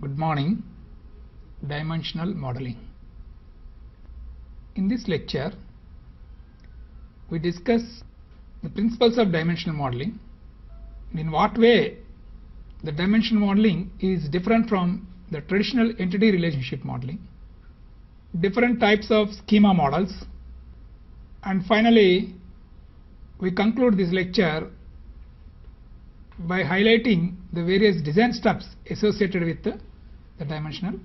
Good morning. Dimensional modeling. In this lecture, we discuss the principles of dimensional modeling, in what way the dimensional modeling is different from the traditional entity relationship modeling, different types of schema models, and finally we conclude this lecture by highlighting the various design steps associated with the dimensional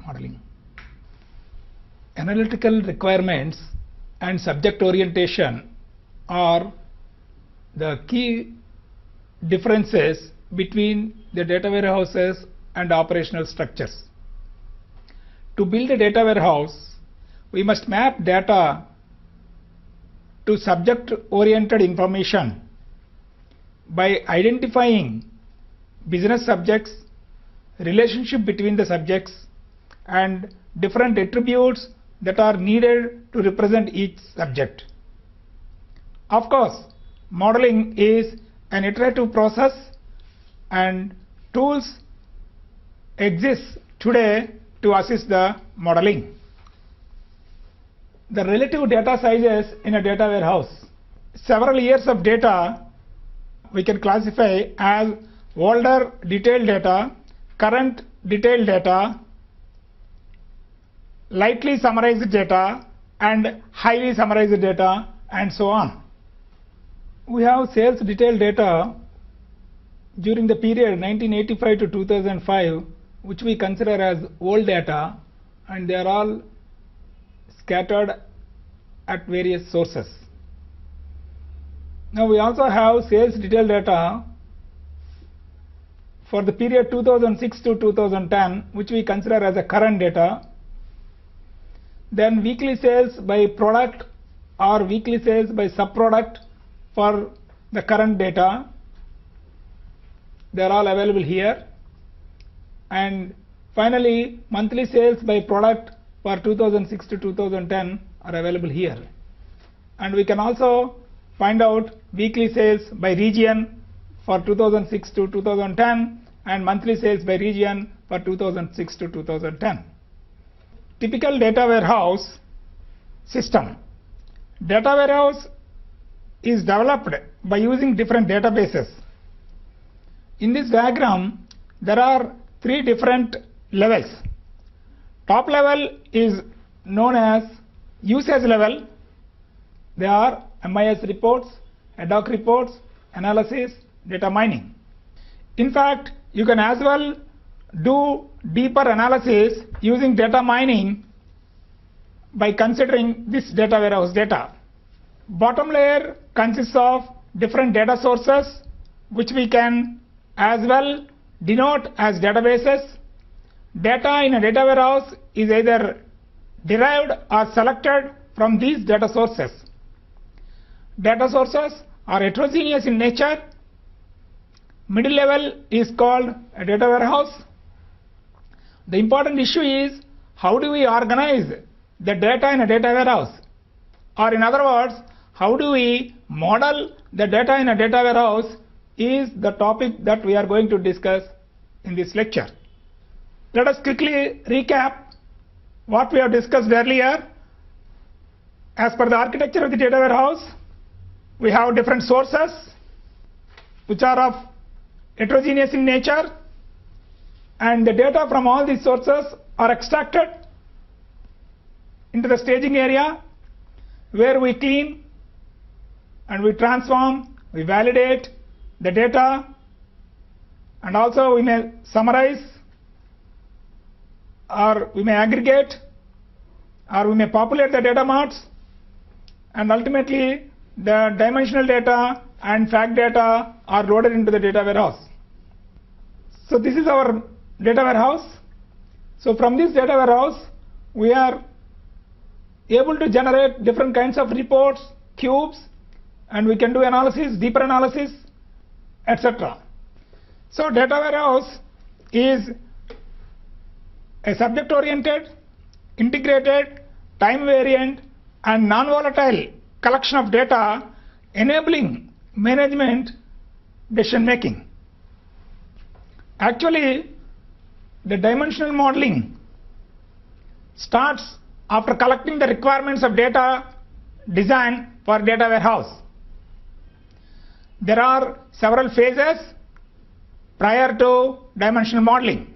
modeling. Analytical requirements and subject orientation are the key differences between the data warehouses and operational structures. To build a data warehouse, we must map data to subject-oriented information by identifying business subjects, relationship between the subjects, and different attributes that are needed to represent each subject. Of course, modeling is an iterative process and tools exist today to assist the modeling. The relative data sizes in a data warehouse. Several years of data we can classify as older detailed data, current detailed data, lightly summarized data, and highly summarized data, and so on. We have sales detailed data during the period 1985 to 2005, which we consider as old data, and they are all scattered at various sources. Now we also have sales detailed data for the period 2006 to 2010, which we consider as a current data. Then weekly sales by product or weekly sales by subproduct for the current data. They are all available here. And finally, monthly sales by product for 2006 to 2010 are available here. And we can also find out weekly sales by region for 2006 to 2010 and monthly sales by region for 2006 to 2010. Typical data warehouse system. Data warehouse is developed by using different databases. In this diagram, there are three different levels. Top level is known as usage level. They are MIS reports, ad hoc reports, analysis, data mining. In fact, you can as well do deeper analysis using data mining by considering this data warehouse data. Bottom layer consists of different data sources, which we can as well denote as databases. Data in a data warehouse is either derived or selected from these data sources. Data sources are heterogeneous in nature. Middle level is called a data warehouse. The important issue is how do we organize the data in a data warehouse? Or in other words, how do we model the data in a data warehouse is the topic that we are going to discuss in this lecture. Let us quickly recap what we have discussed earlier. As per the architecture of the data warehouse, we have different sources which are of heterogeneous in nature, and the data from all these sources are extracted into the staging area where we clean and we transform, we validate the data, and also we may summarize, or we may aggregate, or we may populate the data marts, and ultimately the dimensional data and fact data are loaded into the data warehouse. So this is our data warehouse. So from this data warehouse, we are able to generate different kinds of reports, cubes, and we can do analysis, deeper analysis, etc. So data warehouse is a subject-oriented, integrated, time-variant, and non-volatile collection of data enabling management decision making. Actually, the dimensional modeling starts after collecting the requirements of data design for data warehouse. There are several phases prior to dimensional modeling.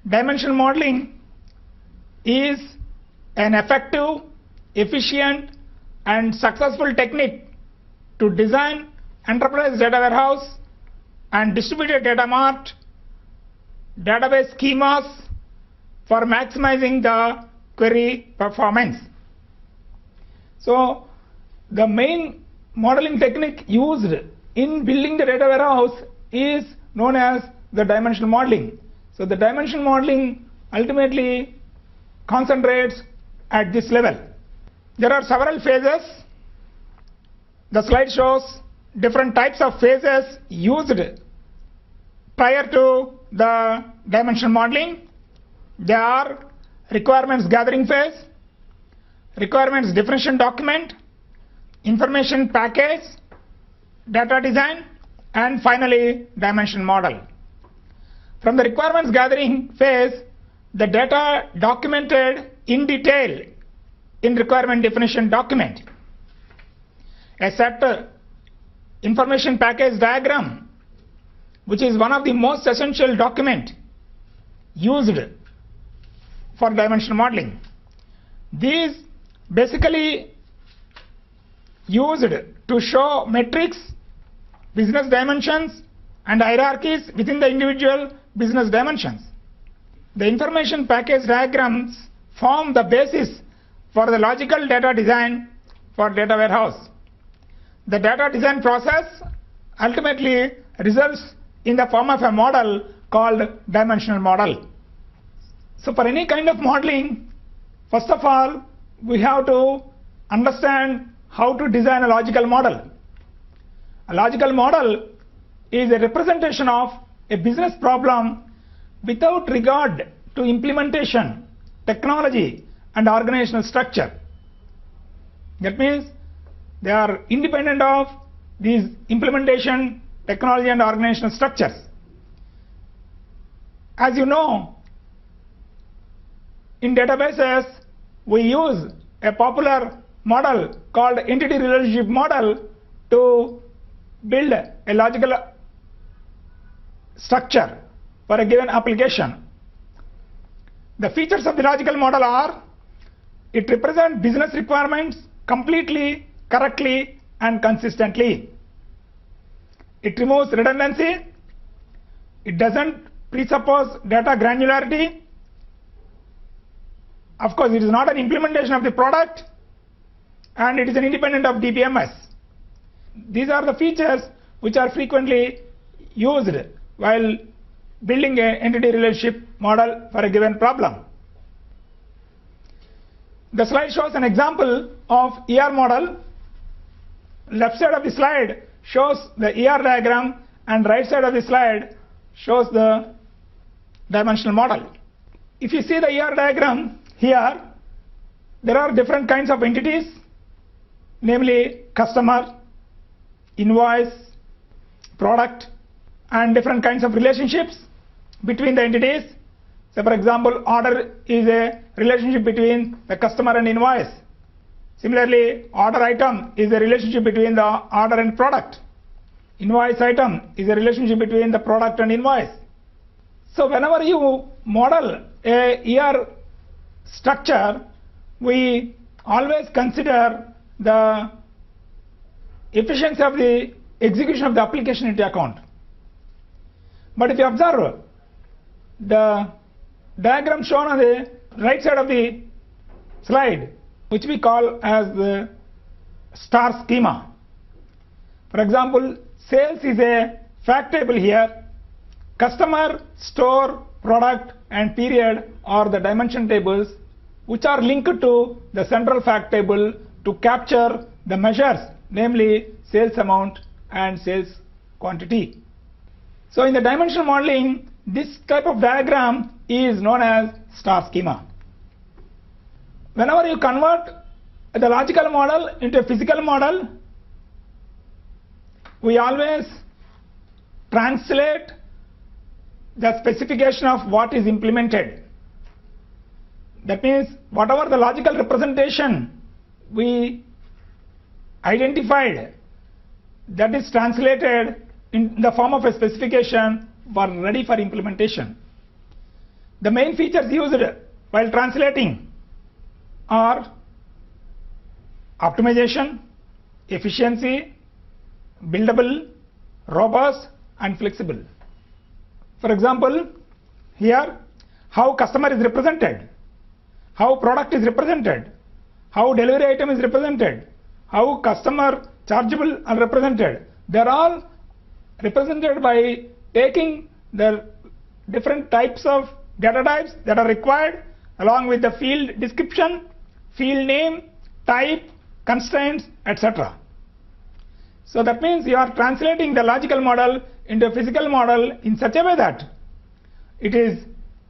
Dimensional modeling is an effective, efficient, and successful technique to design enterprise data warehouse and distributed data mart database schemas for maximizing the query performance. So the main modeling technique used in building the data warehouse is known as the dimensional modeling. So the dimensional modeling ultimately concentrates at this level. There are several phases. The slide shows different types of phases used prior to the dimensional modeling. They are requirements gathering phase, requirements definition document, information package, data design, and finally dimension model. From the requirements gathering phase, the data documented in detail in requirement definition document. A set information package diagram, which is one of the most essential document used for dimensional modeling. These basically used to show metrics, business dimensions, and hierarchies within the individual business dimensions. The information package diagrams form the basis for the logical data design for data warehouse. The data design process ultimately results in the form of a model called dimensional model. So for any kind of modeling, first of all, we have to understand how to design a logical model. A logical model is a representation of a business problem without regard to implementation, technology, and organizational structure. That means they are independent of these implementation, technology, and organizational structures. As you know, in databases, we use a popular model called entity relationship model to build a logical structure for a given application. The features of the logical model are: it represents business requirements completely, correctly, and consistently. It removes redundancy. It doesn't presuppose data granularity. Of course, it is not an implementation of the product, and it is an independent of DBMS. These are the features which are frequently used while building an entity relationship model for a given problem. The slide shows an example of ER model. Left side of the slide shows the ER diagram, and right side of the slide shows the dimensional model. If you see the ER diagram here, there are different kinds of entities, namely customer, invoice, product, and different kinds of relationships between the entities. So for example, order is a relationship between the customer and invoice. Similarly, order item is a relationship between the order and product. Invoice item is a relationship between the product and invoice. So whenever you model a ER structure, we always consider the efficiency of the execution of the application into account. But if you observe the diagram shown on the right side of the slide, which we call as the star schema. For example, sales is a fact table here. Customer, store, product, and period are the dimension tables which are linked to the central fact table to capture the measures, namely sales amount and sales quantity. So in the dimensional modeling, this type of diagram is known as star schema. Whenever you convert the logical model into a physical model, we always translate the specification of what is implemented. That means whatever the logical representation we identified, that is translated in the form of a specification for ready for implementation. The main features used while translating are optimization, efficiency, buildable, robust and flexible. For example, here how customer is represented, how product is represented, how delivery item is represented, how customer chargeable are represented. They are all represented by taking the different types of data types that are required along with the field description, field name, type, constraints, etc. So that means you are translating the logical model into a physical model in such a way that it is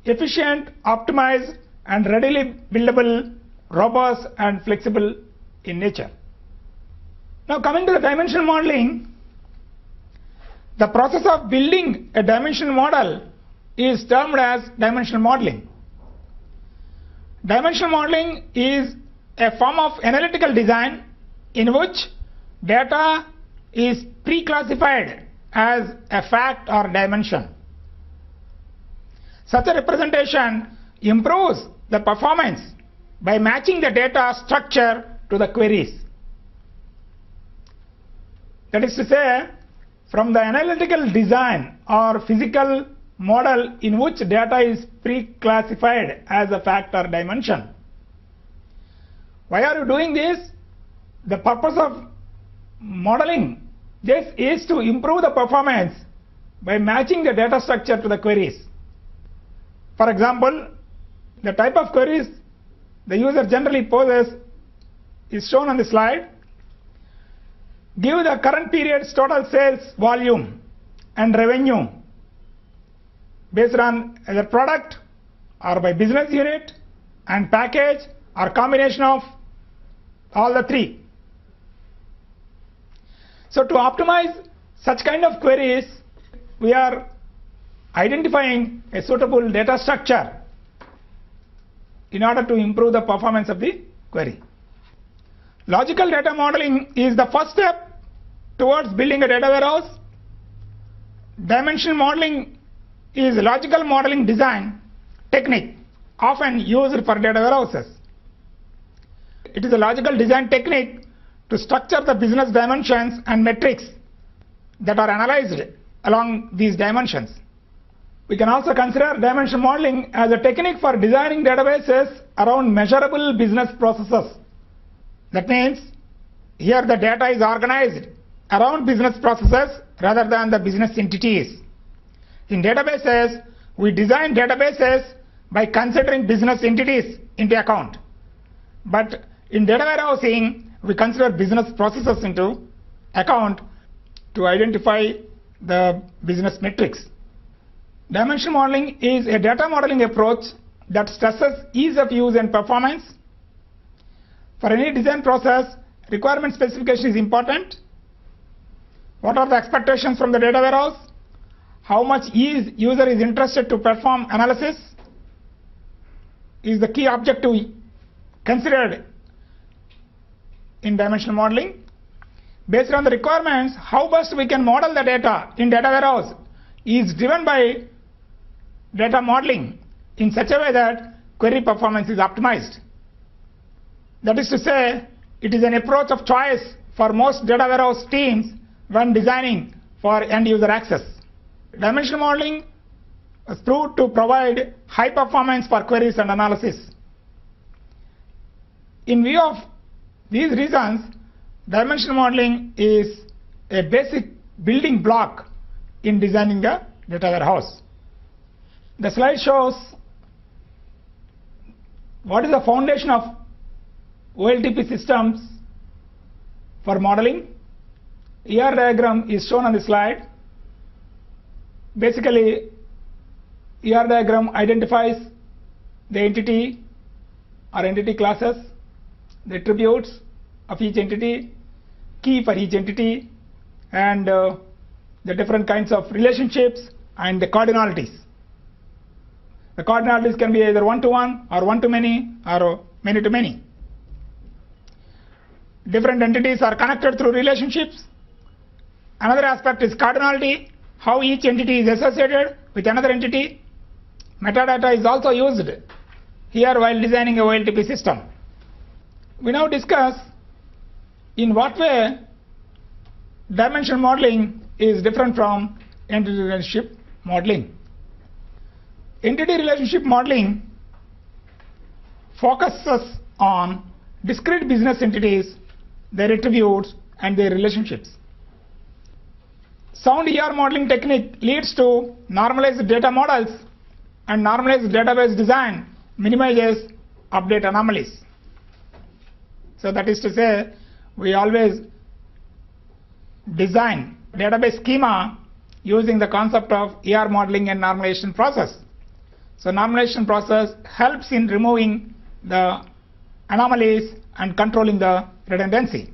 efficient, optimized and readily buildable, robust and flexible in nature. Now coming to the dimensional modeling, the process of building a dimensional model is termed as dimensional modeling. Dimensional modeling is a form of analytical design in which data is pre-classified as a fact or dimension. Such a representation improves the performance by matching the data structure to the queries. That is to say, from the analytical design or physical model in which data is pre-classified as a fact or dimension. Why are you doing this? The purpose of modeling this is to improve the performance by matching the data structure to the queries. For example, the type of queries the user generally poses is shown on the slide. Give the current period's total sales volume and revenue based on either product or by business unit and package or combination of all the three. So to optimize such kind of queries, we are identifying a suitable data structure in order to improve the performance of the query. Logical data modeling is the first step towards building a data warehouse. Dimensional modeling is a logical modeling design technique often used for data warehouses. It is a logical design technique to structure the business dimensions and metrics that are analyzed along these dimensions. We can also consider dimensional modeling as a technique for designing databases around measurable business processes. That means here the data is organized around business processes rather than the business entities. In databases, we design databases by considering business entities into account. But in data warehousing, we consider business processes into account to identify the business metrics. Dimensional modeling is a data modeling approach that stresses ease of use and performance. For any design process, requirement specification is important. What are the expectations from the data warehouse? How much user is interested to perform analysis is the key objective considered in dimensional modeling. Based on the requirements, how best we can model the data in data warehouse is driven by data modeling in such a way that query performance is optimized. That is to say, it is an approach of choice for most data warehouse teams when designing for end user access. Dimensional modeling is proved to provide high performance for queries and analysis. In view of these reasons, dimensional modeling is a basic building block in designing a data warehouse. The slide shows what is the foundation of OLTP systems for modeling. ER diagram is shown on the slide. Basically, ER diagram identifies the entity or entity classes, the attributes of each entity, key for each entity, and the different kinds of relationships and the cardinalities. The cardinalities can be either one-to-one or one-to-many or many-to-many. Different entities are connected through relationships. Another aspect is cardinality, how each entity is associated with another entity. Metadata is also used here while designing a OLTP system. We now discuss in what way dimensional modeling is different from entity relationship modeling. Entity relationship modeling focuses on discrete business entities, their attributes, and their relationships. Sound ER modeling technique leads to normalized data models, and normalized database design minimizes update anomalies. So that is to say, we always design database schema using the concept of ER modeling and normalization process. So normalization process helps in removing the anomalies and controlling the redundancy.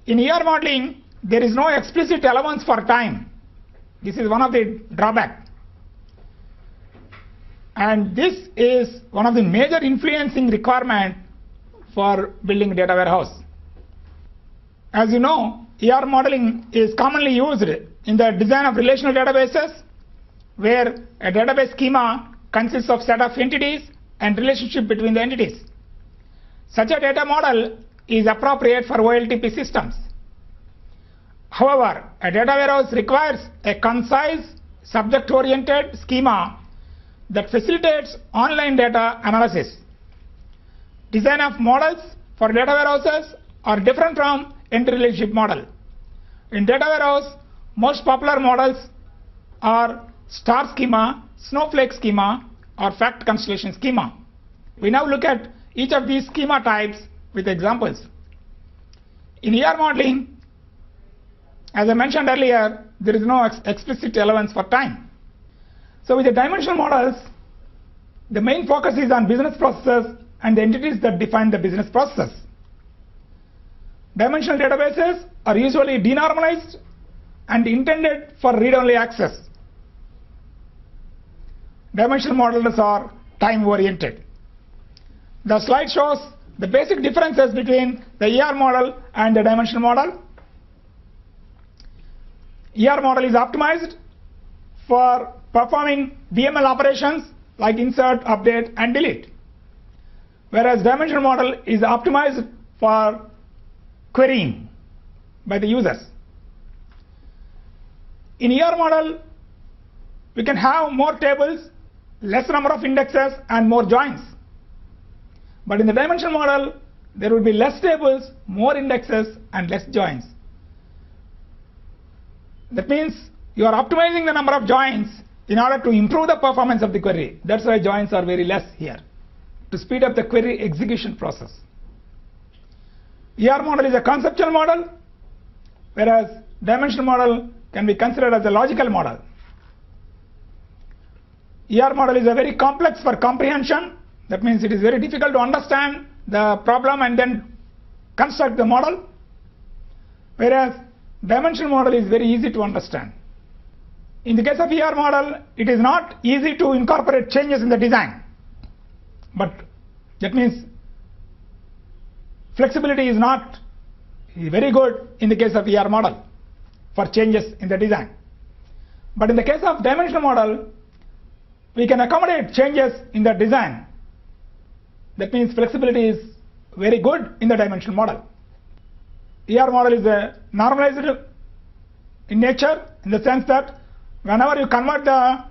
In ER modeling, there is no explicit allowance for time. This is one of the drawbacks. And this is one of the major influencing requirements for building a data warehouse. As you know, ER modeling is commonly used in the design of relational databases, where a database schema consists of set of entities and relationship between the entities. Such a data model is appropriate for OLTP systems. However, a data warehouse requires a concise, subject-oriented schema that facilitates online data analysis. Design of models for data warehouses are different from entity relationship model. In data warehouse, most popular models are star schema, snowflake schema, or fact constellation schema. We now look at each of these schema types with examples. In ER modeling, as I mentioned earlier, there is no explicit allowance for time. So with the dimensional models, the main focus is on business processes and the entities that define the business processes. Dimensional databases are usually denormalized and intended for read-only access. Dimensional models are time-oriented. The slide shows the basic differences between the ER model and the dimensional model. ER model is optimized for performing DML operations like insert, update, and delete, whereas dimensional model is optimized for querying by the users. In ER model, we can have more tables, less number of indexes, and more joins. But in the dimensional model, there will be less tables, more indexes, and less joins. That means you are optimizing the number of joins in order to improve the performance of the query. That's why joins are very less here, to speed up the query execution process. ER model is a conceptual model, whereas dimensional model can be considered as a logical model. ER model is a very complex for comprehension. That means it is very difficult to understand the problem and then construct the model, whereas dimensional model is very easy to understand. In the case of ER model, it is not easy to incorporate changes in the design, but that means flexibility is not very good in the case of ER model for changes in the design. But in the case of dimensional model, we can accommodate changes in the design. That means flexibility is very good in the dimensional model. ER model is a normalized in nature, in the sense that whenever you convert the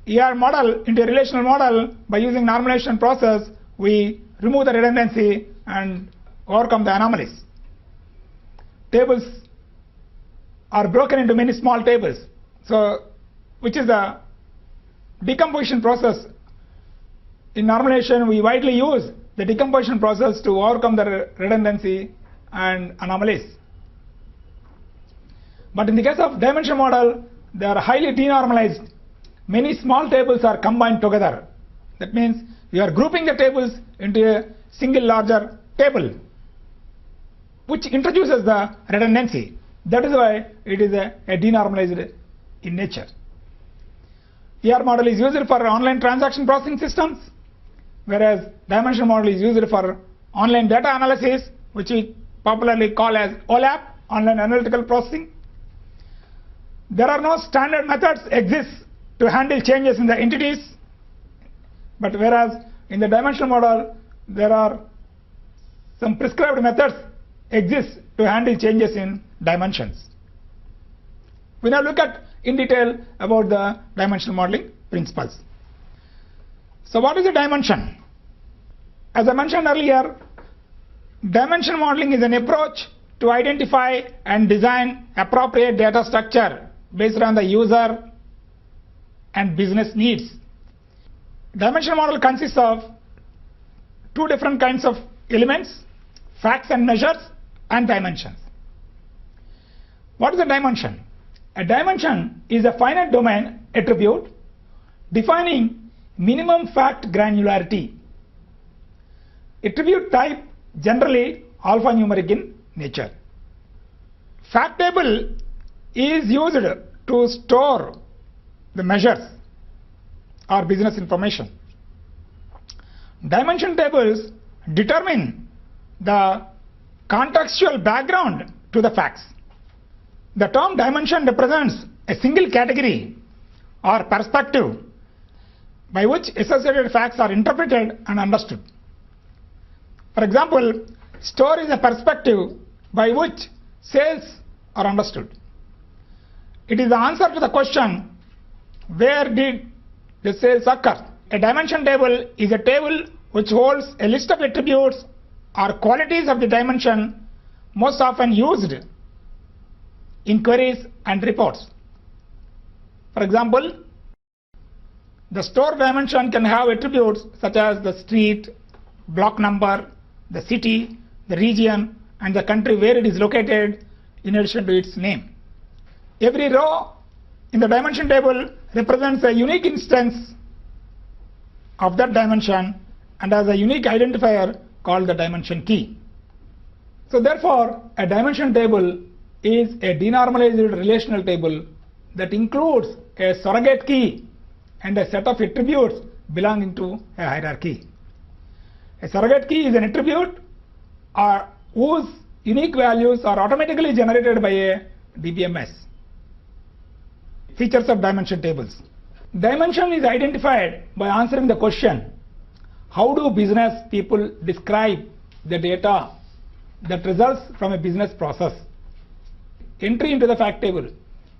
ER model into a relational model by using normalization process, we remove the redundancy and overcome the anomalies. Tables are broken into many small tables, so which is the decomposition process. In normalization, we widely use the decomposition process to overcome the redundancy and anomalies. But in the case of dimensional model, they are highly denormalized. Many small tables are combined together. That means you are grouping the tables into a single larger table, which introduces the redundancy. That is why it is a denormalized in nature. ER model is used for online transaction processing systems, whereas dimension model is used for online data analysis, which we popularly call as OLAP, online analytical processing. There are no standard methods exist to handle changes in the entities, but whereas in the dimensional model there are some prescribed methods exist to handle changes in dimensions. We now look at in detail about the dimensional modeling principles. So what is a dimension? As I mentioned earlier, dimension modeling is an approach to identify and design appropriate data structure based on the user and business needs. Dimensional model consists of two different kinds of elements: facts and measures, and dimensions. What is a dimension? A dimension is a finite domain attribute defining minimum fact granularity. Attribute type generally alphanumeric in nature. Fact table is used to store the measures or business information. Dimension tables determine the contextual background to the facts. The term dimension represents a single category or perspective by which associated facts are interpreted and understood. For example, store is a perspective by which sales are understood. It is the answer to the question, where did the sales occur? A dimension table is a table which holds a list of attributes or qualities of the dimension most often used in queries and reports. For example, the store dimension can have attributes such as the street, block number, the city, the region, and the country where it is located, in addition to its name. Every row in the dimension table represents a unique instance of that dimension and has a unique identifier called the dimension key. So therefore, a dimension table is a denormalized relational table that includes a surrogate key and a set of attributes belonging to a hierarchy. A surrogate key is an attribute whose unique values are automatically generated by a DBMS. Features of dimension tables. Dimension is identified by answering the question, how do business people describe the data that results from a business process? Entry into the fact table.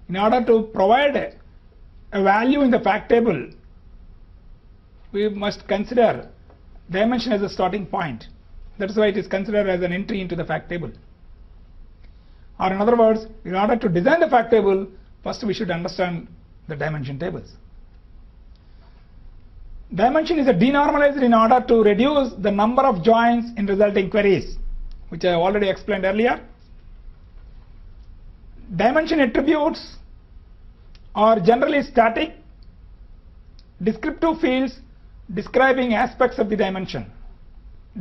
In order to provide a value in the fact table, we must consider dimension as a starting point. That's why it is considered as an entry into the fact table. Or in other words, in order to design the fact table, first we should understand the dimension tables. Dimension is a denormalized in order to reduce the number of joins in resulting queries, which I have already explained earlier. Dimension attributes are generally static, descriptive fields describing aspects of the dimension.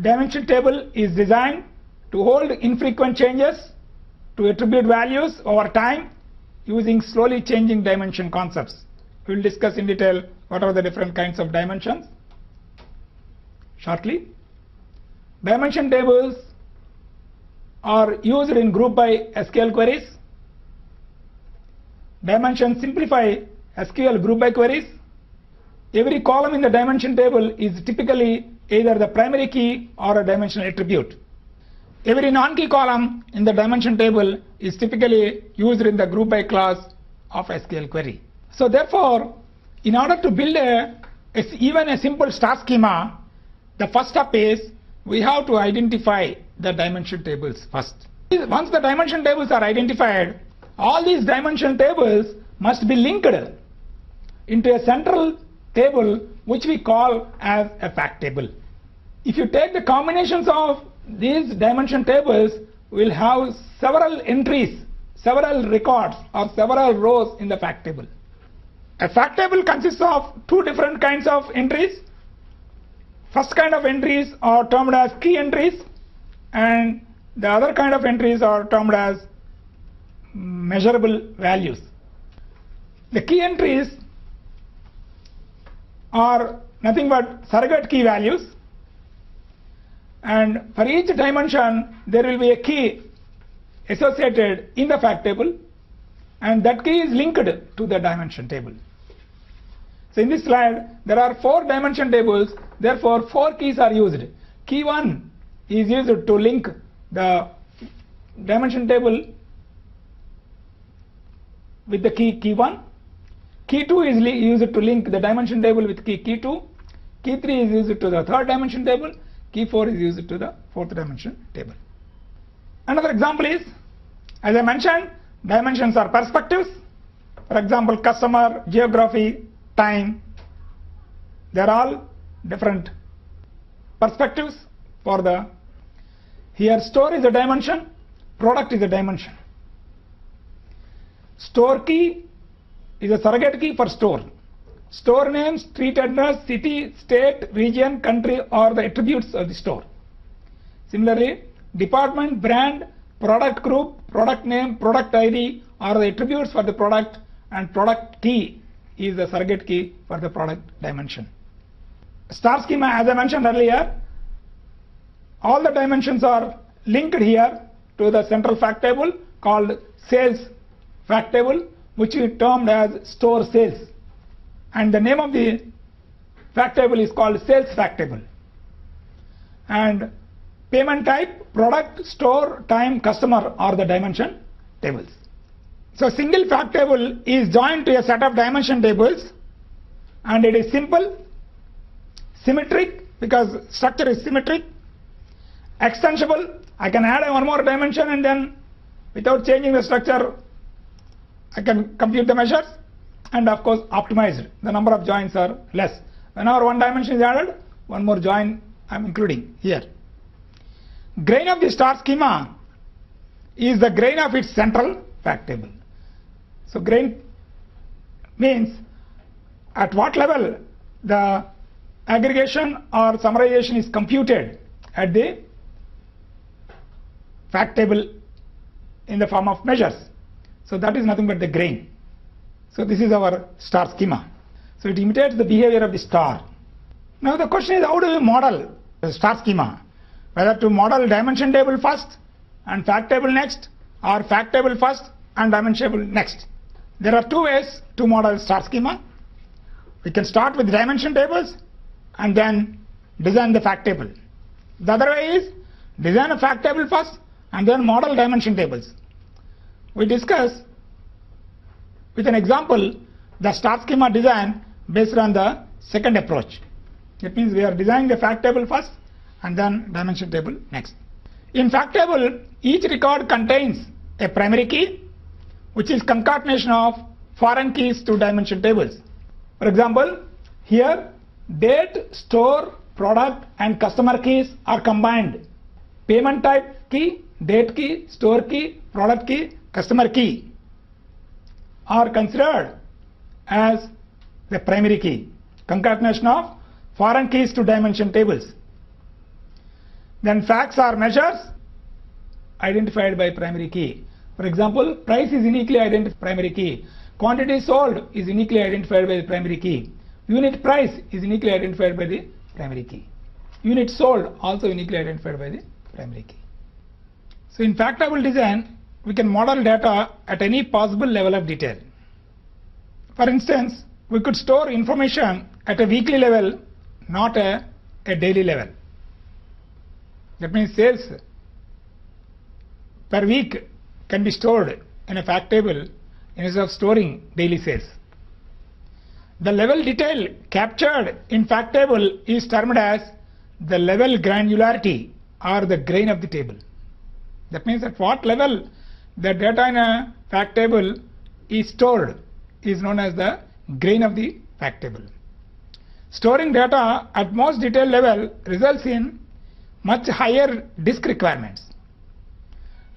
Dimension table is designed to hold infrequent changes to attribute values over time using slowly changing dimension concepts. We will discuss in detail what are the different kinds of dimensions shortly. Dimension tables are used in group by SQL queries. Dimensions simplify SQL group by queries. Every column in the dimension table is typically either the primary key or a dimensional attribute. Every non-key column in the dimension table is typically used in the group by clause of SQL query. So therefore, in order to build even a simple star schema, the first step is we have to identify the dimension tables first. Once the dimension tables are identified, all these dimension tables must be linked into a central table which we call as a fact table. If you take the combinations of these dimension tables, we will have several entries, several records or several rows in the fact table. A fact table consists of two different kinds of entries. First kind of entries are termed as key entries, and the other kind of entries are termed as measurable values. The key entries are nothing but surrogate key values, and for each dimension there will be a key associated in the fact table, and that key is linked to the dimension table. So in this slide there are 4 dimension tables, therefore 4 keys are used. Key 1 is used to link the dimension table with the key 1. Key 2 is used to link the dimension table with key 2. Key 3 is used to the 3rd dimension table. Key 4 is used to the 4th dimension table. Another example is, as I mentioned, dimensions are perspectives. For example, customer, geography, time, they are all different perspectives for the. Here store is a dimension, product is a dimension. Store key is a surrogate key for store. Store name, street address, city, state, region, country are the attributes of the store. Similarly, department, brand, product group, product name, product ID are the attributes for the product, and product key is the surrogate key for the product dimension. Star schema, as I mentioned earlier, all the dimensions are linked here to the central fact table called sales fact table, which we termed as store sales, and the name of the fact table is called sales fact table. And payment type, product, store, time, customer are the dimension tables. So single fact table is joined to a set of dimension tables, and it is simple, symmetric because structure is symmetric, extensible. I can add one more dimension and then without changing the structure I can compute the measures, and of course optimized. The number of joins are less. Whenever one dimension is added, one more join I am including here. Grain of the star schema is the grain of its central fact table. So grain means at what level the aggregation or summarization is computed at the fact table in the form of measures. So that is nothing but the grain. So this is our star schema. So it imitates the behavior of the star. Now the question is, how do we model the star schema? Whether to model dimension table first and fact table next, or fact table first and dimension table next. There are 2 ways to model star schema. We can start with dimension tables and then design the fact table. The other way is design a fact table first and then model dimension tables. We discuss with an example the star schema design based on the second approach. That means we are designing the fact table first and then dimension table next. In fact table, each record contains a primary key, which is concatenation of foreign keys to dimension tables. For example, here date, store, product and customer keys are combined. Payment type key, date key, store key, product key, customer key are considered as the primary key, concatenation of foreign keys to dimension tables. Then facts are measures identified by primary key. For example, price is uniquely identified by primary key. Quantity sold is uniquely identified by the primary key. Unit price is uniquely identified by the primary key. Unit sold also uniquely identified by the primary key. So in fact table design, we can model data at any possible level of detail. For instance, we could store information at a weekly level, not a daily level. That means sales per week can be stored in a fact table instead of storing daily sales. The level detail captured in fact table is termed as the level granularity or the grain of the table. That means at what level the data in a fact table is stored is known as the grain of the fact table. Storing data at most detailed level results in much higher disk requirements.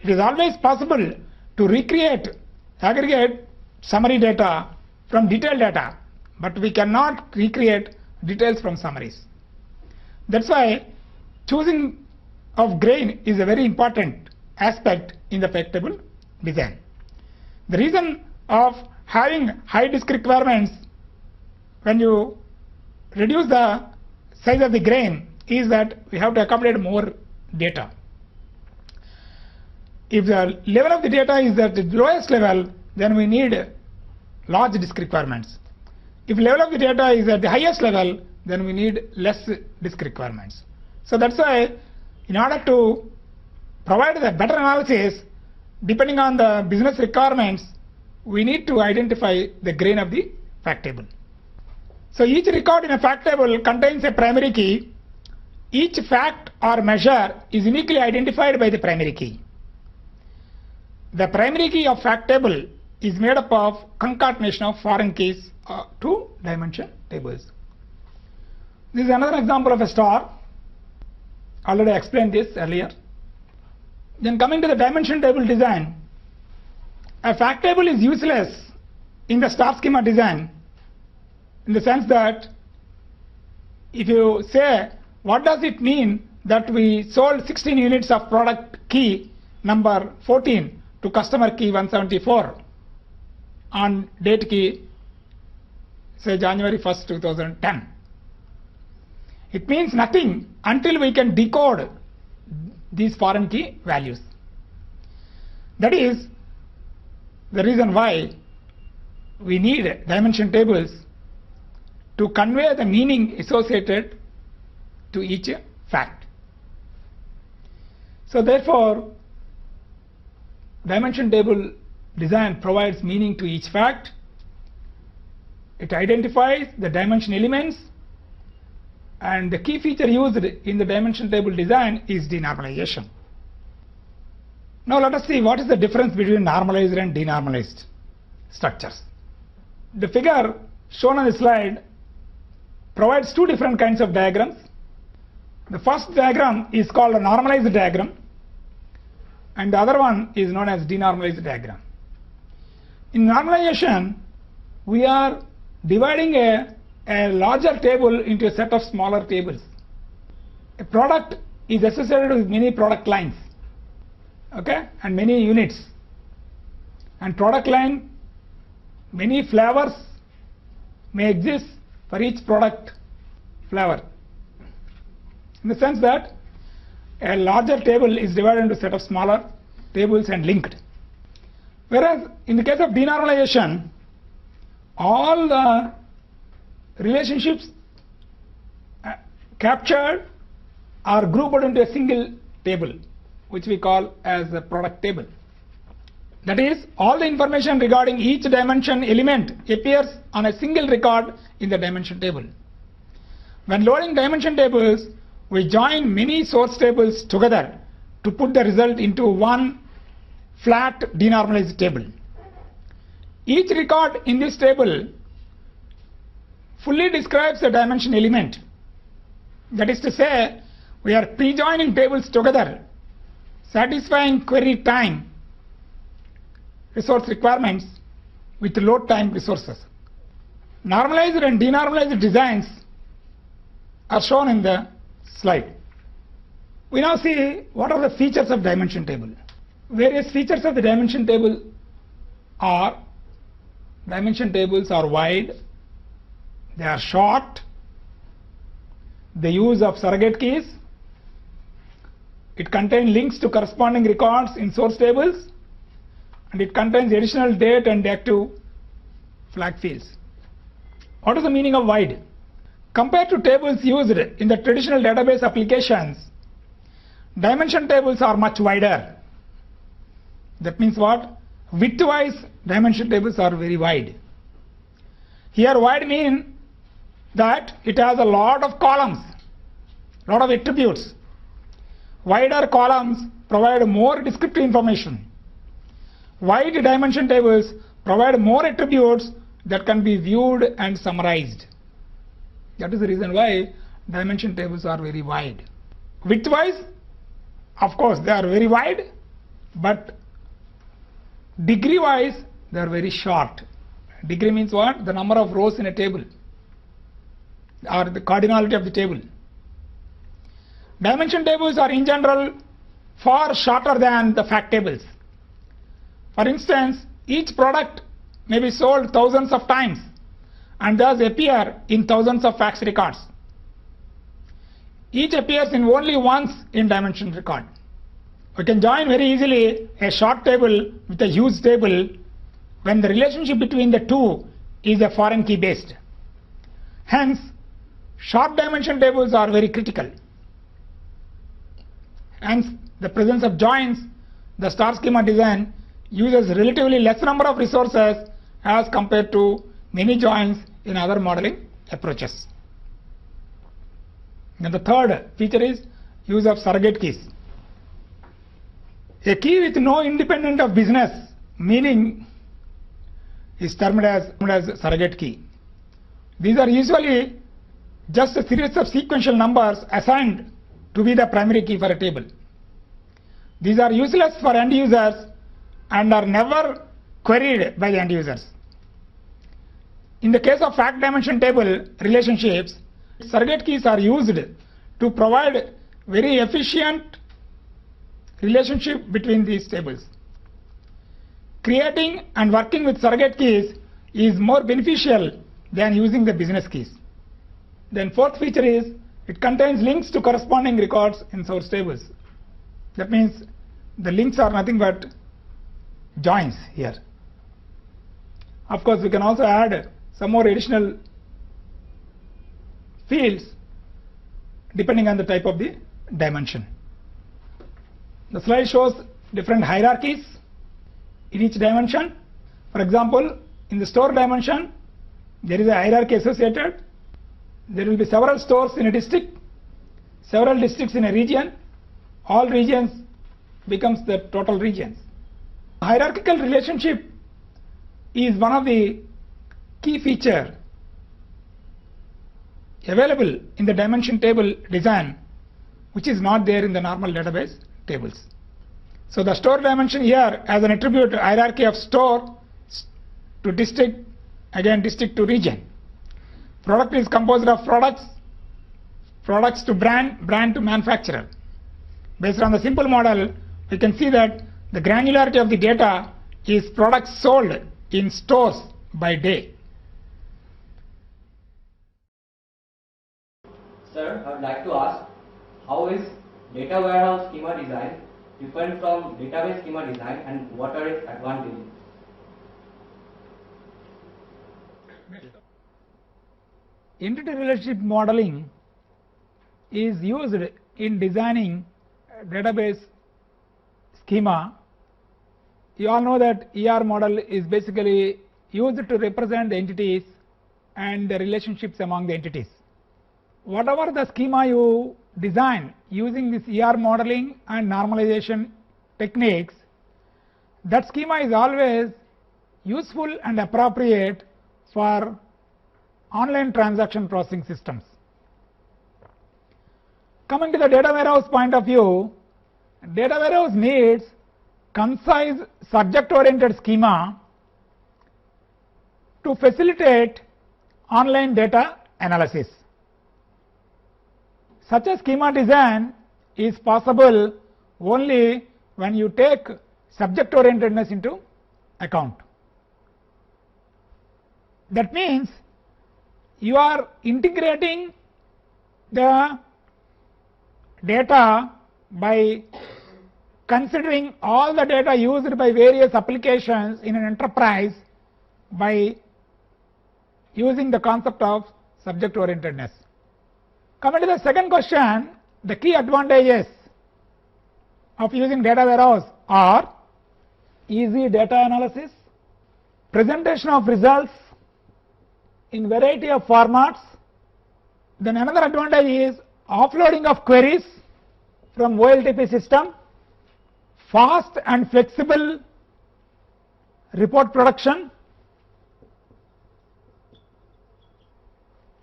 It is always possible to recreate, aggregate summary data from detailed data, but we cannot recreate details from summaries. That's why choosing of grain is a very important aspect in the fact table design. The reason of having high disk requirements when you reduce the size of the grain is that we have to accommodate more data. If the level of the data is at the lowest level, then we need large disk requirements. If level of the data is at the highest level, then we need less disk requirements. So that's why, in order to provide the better analysis, depending on the business requirements, we need to identify the grain of the fact table. So each record in a fact table contains a primary key. Each fact or measure is uniquely identified by the primary key. The primary key of fact table is made up of concatenation of foreign keys to dimension tables. This is another example of a star. Already explained this earlier. Then coming to the dimension table design, a fact table is useless in the star schema design, in the sense that if you say, what does it mean that we sold 16 units of product key number 14 to customer key 174 on date key, say January 1st, 2010. It means nothing until we can decode these foreign key values. That is the reason why we need dimension tables to convey the meaning associated to each fact. So therefore, dimension table design provides meaning to each fact. It identifies the dimension elements, and the key feature used in the dimension table design is denormalization. Now let us see what is the difference between normalized and denormalized structures. The figure shown on the slide provides two different kinds of diagrams. The first diagram is called a normalized diagram, and the other one is known as denormalized diagram. In normalization, we are dividing a larger table into a set of smaller tables. A product is associated with many product lines, okay, and many units. And product line, many flavors may exist for each product flavor, in the sense that a larger table is divided into a set of smaller tables and linked. Whereas in the case of denormalization, all the relationships captured are grouped into a single table, which we call as the product table. That is, all the information regarding each dimension element appears on a single record in the dimension table. When loading dimension tables, we join many source tables together to put the result into one flat denormalized table. Each record in this table fully describes a dimension element. That is to say, we are pre-joining tables together, satisfying query time resource requirements with load time resources. Normalized and denormalized designs are shown in the slide. We now see what are the features of dimension table. Various features of the dimension table are: dimension tables are wide, they are short, the use of surrogate keys, it contains links to corresponding records in source tables, and it contains additional date and active flag fields. What is the meaning of wide? Compared to tables used in the traditional database applications, dimension tables are much wider. That means what? Width-wise, dimension tables are very wide. Here wide means that it has a lot of columns, lot of attributes. Wider columns provide more descriptive information. Wide dimension tables provide more attributes that can be viewed and summarized. That is the reason why dimension tables are very wide. Width-wise, of course, they are very wide, but degree-wise, they are very short. Degree means what? The number of rows in a table, or the cardinality of the table. Dimension tables are in general far shorter than the fact tables. For instance, each product may be sold thousands of times, and thus appear in thousands of fax records. Each appears in only once in dimension record. We can join very easily a short table with a huge table when the relationship between the two is a foreign key based. Hence, short dimension tables are very critical. Hence, the presence of joins, the star schema design uses relatively less number of resources as compared to many joins in other modeling approaches. And the third feature is use of surrogate keys. A key with no independent of business meaning is termed as surrogate key. These are usually just a series of sequential numbers assigned to be the primary key for a table. These are useless for end users and are never queried by the end users. In the case of fact dimension table relationships, surrogate keys are used to provide very efficient relationship between these tables. Creating and working with surrogate keys is more beneficial than using the business keys. Then fourth feature is it contains links to corresponding records in source tables. That means the links are nothing but joins here. Of course, we can also add some more additional fields depending on the type of the dimension. The slide shows different hierarchies in each dimension. For example, in the store dimension, there is a hierarchy associated. There will be several stores in a district, several districts in a region. All regions becomes the total regions. Hierarchical relationship is one of the key feature available in the dimension table design, which is not there in the normal database tables. So the store dimension here has an attribute hierarchy of store to district, again district to region. Product is composed of products, products to brand, brand to manufacturer. Based on the simple model, we can see that the granularity of the data is products sold in stores by day. Sir, I would like to ask, how is data warehouse schema design different from database schema design and what are its advantages? Entity relationship modeling is used in designing database schema. You all know that ER model is basically used to represent the entities and the relationships among the entities. Whatever the schema you design using this ER modeling and normalization techniques, that schema is always useful and appropriate for online transaction processing systems. Coming to the data warehouse point of view, data warehouse needs concise subject oriented schema to facilitate online data analysis. Such a schema design is possible only when you take subject orientedness into account. That means you are integrating the data by considering all the data used by various applications in an enterprise by using the concept of subject orientedness. Coming to the second question, the key advantages of using data warehouse are easy data analysis, presentation of results in variety of formats. Then another advantage is offloading of queries from OLTP system, fast and flexible report production.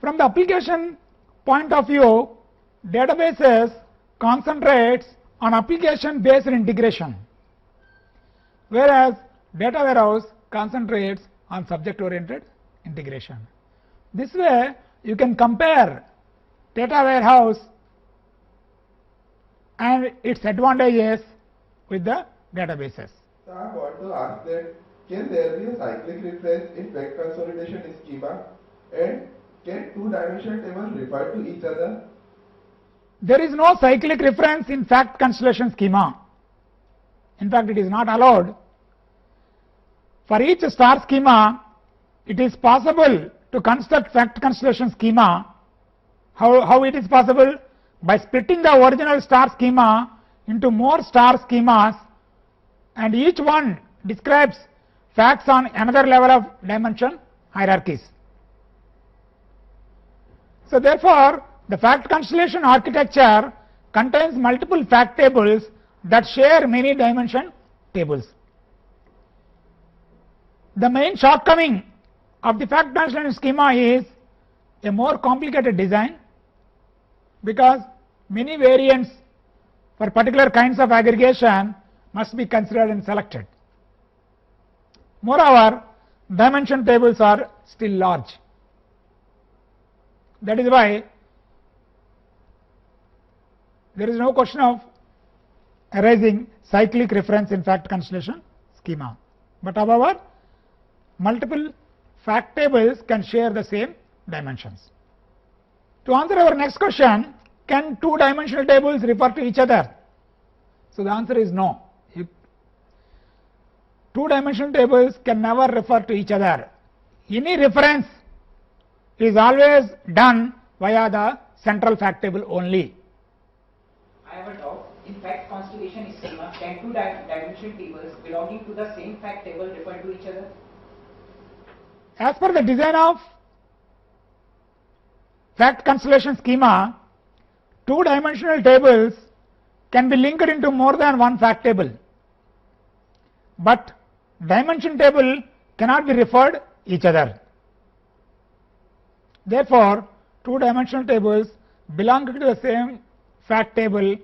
From the application point of view, databases concentrates on application based integration, whereas data warehouse concentrates on subject oriented integration. This way you can compare data warehouse and its advantages with the databases. So I want to ask that, can there be a cyclic refresh in fact consolidation schema And can two-dimensional tables refer to each other? There is no cyclic reference in fact constellation schema. In fact, it is not allowed. For each star schema, it is possible to construct fact constellation schema. How it is possible? By splitting the original star schema into more star schemas, and each one describes facts on another level of dimension hierarchies. So therefore, the fact constellation architecture contains multiple fact tables that share many dimension tables. The main shortcoming of the fact constellation schema is a more complicated design, because many variants for particular kinds of aggregation must be considered and selected. Moreover, dimension tables are still large. That is why there is no question of arising cyclic reference in fact constellation schema. But however, multiple fact tables can share the same dimensions. To answer our next question, can two-dimensional tables refer to each other? So the answer is no. Two-dimensional tables can never refer to each other. Any reference is always done via the central fact table only. I have a doubt. In fact constellation schema, can two-dimensional tables belonging to the same fact table refer to each other? As per the design of fact constellation schema, two-dimensional tables can be linked into more than one fact table, but dimension table cannot be referred each other. Therefore, two-dimensional tables belonging to the same fact table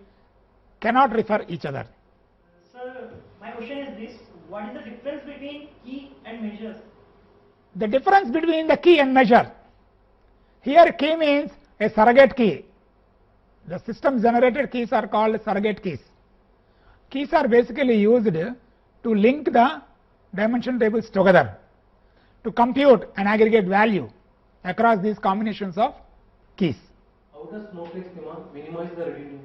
cannot refer each other. Sir, my question is this: what is the difference between key and measure? The difference between the key and measure. Here key means a surrogate key. The system generated keys are called surrogate keys. Keys are basically used to link the dimension tables together to compute an aggregate value across these combinations of keys. How does Snowflake schema minimize the redundancy?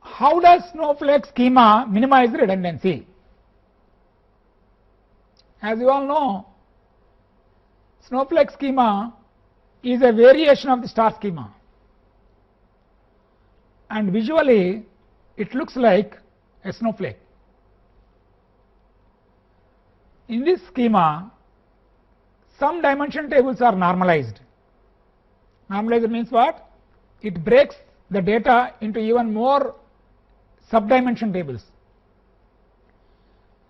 How does Snowflake schema minimize redundancy? As you all know, Snowflake schema is a variation of the star schema, and visually it looks like a snowflake. In this schema, some dimension tables are normalized. Normalized means what? It breaks the data into even more sub-dimension tables.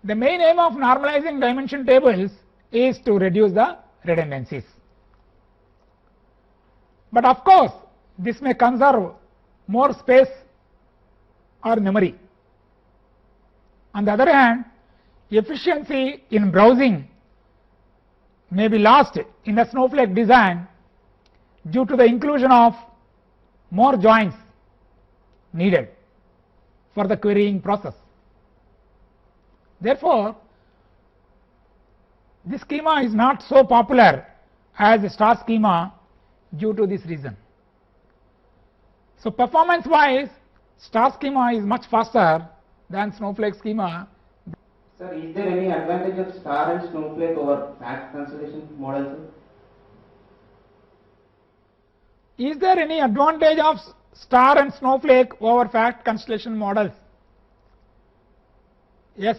The main aim of normalizing dimension tables is to reduce the redundancies. But of course, this may conserve more space or memory. On the other hand, efficiency in browsing may be lost in the Snowflake design due to the inclusion of more joins needed for the querying process. Therefore, this schema is not so popular as a star schema due to this reason. So performance wise, star schema is much faster than Snowflake schema. Sir, is there any advantage of star and Snowflake over fact constellation model, sir? Is there any advantage of star and Snowflake over fact constellation models? Yes,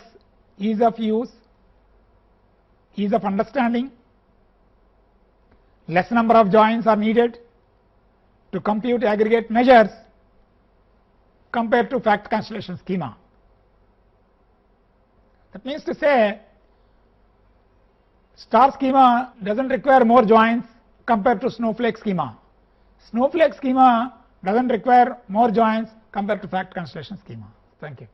ease of use, ease of understanding, less number of joins are needed to compute aggregate measures compared to fact constellation schema. That means to say, star schema doesn't require more joins compared to Snowflake schema. Snowflake schema doesn't require more joins compared to fact constellation schema. Thank you.